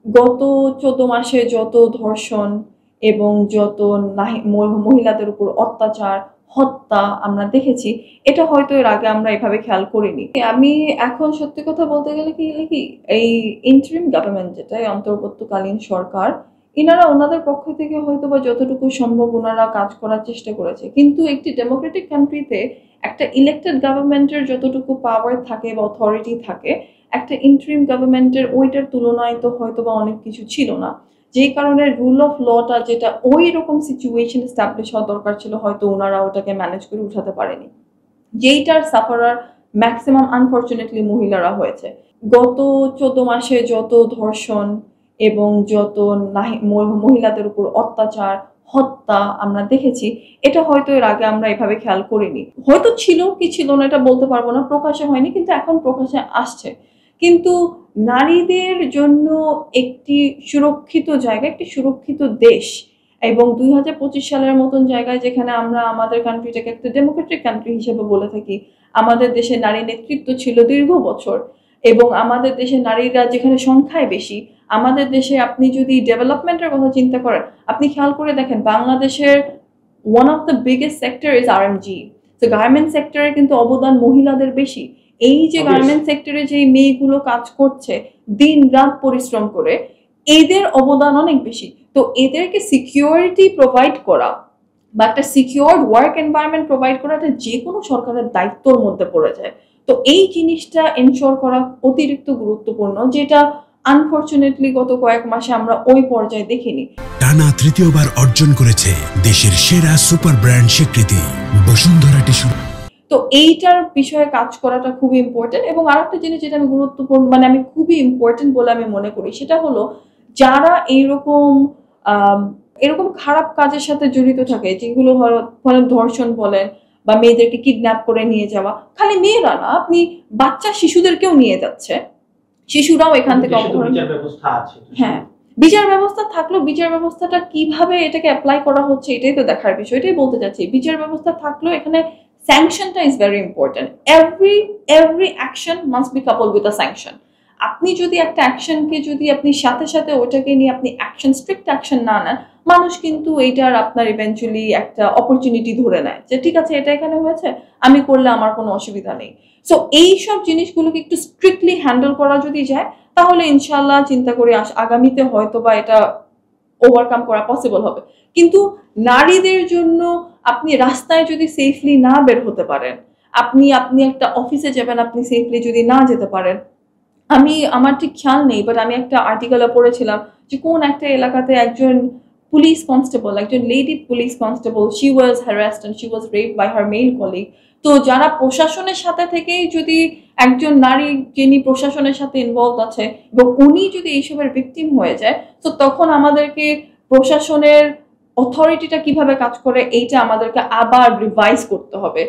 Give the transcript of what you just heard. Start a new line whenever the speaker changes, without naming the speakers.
গত ১৪ মাসে যত ধর্ষণ এবং যত মহিলাদের উপর অত্যাচার, হত্যা আমরা দেখেছি, এটা হয়তো এর আগে আমরা এভাবে খেয়াল করিনি। আমি এখন সত্যি কথা বলতে গেলে কি এই ইন্টারিম গভর্নমেন্ট যেটা এই অন্তর্বর্তীকালীন সরকার, ইনারা ওনাদের পক্ষ থেকে হয়তো বা যতটুকু সম্ভব ওনারা কাজ করার চেষ্টা করেছে, কিন্তু একটি ডেমোক্রেটিক কান্ট্রিতে একটা ইলেক্টেড গভর্নমেন্টের যতটুকু পাওয়ার থাকে বা অথরিটি থাকে, একটা ইন্টারিম গভর্নমেন্টের ওইটার তুলনায় তো হয়তো বা অনেক কিছু ছিল না, যেই কারণে রুল অফ লটা যেটা ওই রকম সিচুয়েশন এস্টাবলিশ হওয়া দরকার ছিল, হয়তো ওনারা ওটাকে ম্যানেজ করে উঠাতে পারেনি, যেইটার সাফারার ম্যাক্সিমাম আনফর্চুনেটলি মহিলারা হয়েছে। গত ১৪ মাসে যত ধর্ষণ এবং যত মহিলাদের উপর অত্যাচার, হত্যা আমরা দেখেছি, এটা হয়তো এর আগে আমরা এভাবে খেয়াল করিনি। হয়তো ছিল কি ছিল না এটা বলতে পারবো না, প্রকাশে হয়নি, কিন্তু এখন প্রকাশে আসছে। কিন্তু নারীদের জন্য একটি সুরক্ষিত জায়গা, একটি সুরক্ষিত দেশ এবং ২০২৫ সালের মতন জায়গায় যেখানে আমরা আমাদের কান্ট্রিটাকে একটা ডেমোক্রেটিক কান্ট্রি হিসেবে বলে থাকি, আমাদের দেশে নারী নেতৃত্ব ছিল দীর্ঘ বছর এবং আমাদের দেশে নারীরা যেখানে সংখ্যায় বেশি, আমাদের দেশে আপনি যদি ডেভেলপমেন্টের কথা চিন্তা করেন, আপনি খেয়াল করে দেখেন বাংলাদেশের one of the biggest sector is RMG. তো গার্মেন্ট সেক্টরে কিন্তু অবদান মহিলাদের বেশি। এই যে গার্মেন্ট সেক্টরে যে মেয়েগুলো কাজ করছে দিন রাত পরিশ্রম করে, এদের অবদান অনেক বেশি। তো এদেরকে সিকিউরিটি প্রোভাইড করা বা একটা সিকিউরড ওয়ার্ক এনভায়রনমেন্ট প্রোভাইড করাটা যে কোনো সরকারের দায়িত্বর মধ্যে পড়ে যায়। তো এই জিনিসটা এনশোর করা অতিরিক্ত গুরুত্বপূর্ণ, যেটা আনফরচুনেটলি গত কয়েক মাসে আমরা ওই পর্যায়ে দেখিনি।
টানা তৃতীয়বার অর্জন করেছে দেশের সেরা সুপার ব্র্যান্ড স্বীকৃতি বসুন্ধরা টিস্যু।
তো এইটার বিষয়ে কাজ করাটা খুবই ইম্পর্টেন্ট। এবং আরেকটা জিনিস যেটা আমি গুরুত্বপূর্ণ আমি খুবই ইম্পর্টেন্ট বলে আমি মনে করি, সেটা হলো যারা এরকম খারাপ কাজের সাথে জড়িত থাকে, যেগুলো ফলে ধর্ষণ বলেন বা মেয়েদেরকে কিডন্যাপ করে নিয়ে যাওয়া, খালি মেয়েরা না, আপনি বাচ্চা শিশুদেরকেও নিয়ে যাচ্ছে, শিশুরাও এখান থেকে হ্যাঁ, বিচার ব্যবস্থা থাকলেও বিচার ব্যবস্থাটা কিভাবে এটাকে অ্যাপ্লাই করা হচ্ছে এটাই তো দেখার বিষয়। এটাই বলতে চাচ্ছি, বিচার ব্যবস্থা থাকলেও এখানে স্যাংশনটা is very important. Every action must be couple with a sanction. আপনি যদি একটা অ্যাকশনকে যদি আপনি সাথে সাথে ওইটাকে নিয়ে আপনি স্ট্রিক্ট অ্যাকশন না নেন, মানুষ কিন্তু এইটার আপনার ইভেন্চুয়ালি একটা অপরচুনিটি ধরে নেয় যে ঠিক আছে এটা এখানে হয়েছে, আমি করলে আমার কোনো অসুবিধা নেই। সো এইসব জিনিসগুলোকে একটু স্ট্রিক্টলি হ্যান্ডেল করা যদি যায়, তাহলে ইনশাল্লাহ চিন্তা করি আগামীতে হয়তো বা এটা ওভারকাম করা পসিবল হবে। কিন্তু নারীদের জন্য আপনি রাস্তায় যদি সেফলি না বের হতে পারেন, আপনি একটা অফিসে যাবেন, আপনি সেফলি যদি না যেতে পারেন, আমার ঠিক খেয়াল নেই, বাট আমি একটা আর্টিকেলে পড়েছিলাম যে কোন একটা এলাকাতে একজন পুলিশ কনস্টেবল, একজন lady police constable, she was harassed and she was raped by her male colleague. তো যারা প্রশাসনের সাথে থেকেই যদি একজন নারী যিনি প্রশাসনের সাথে ইনভলভ আছে এবং উনি যদি এইসবের ভিকটিম হয়ে যায়, তো তখন আমাদেরকে প্রশাসনের অথরিটিটা কিভাবে কাজ করে এইটা আমাদেরকে আবার রিভাইজ করতে হবে।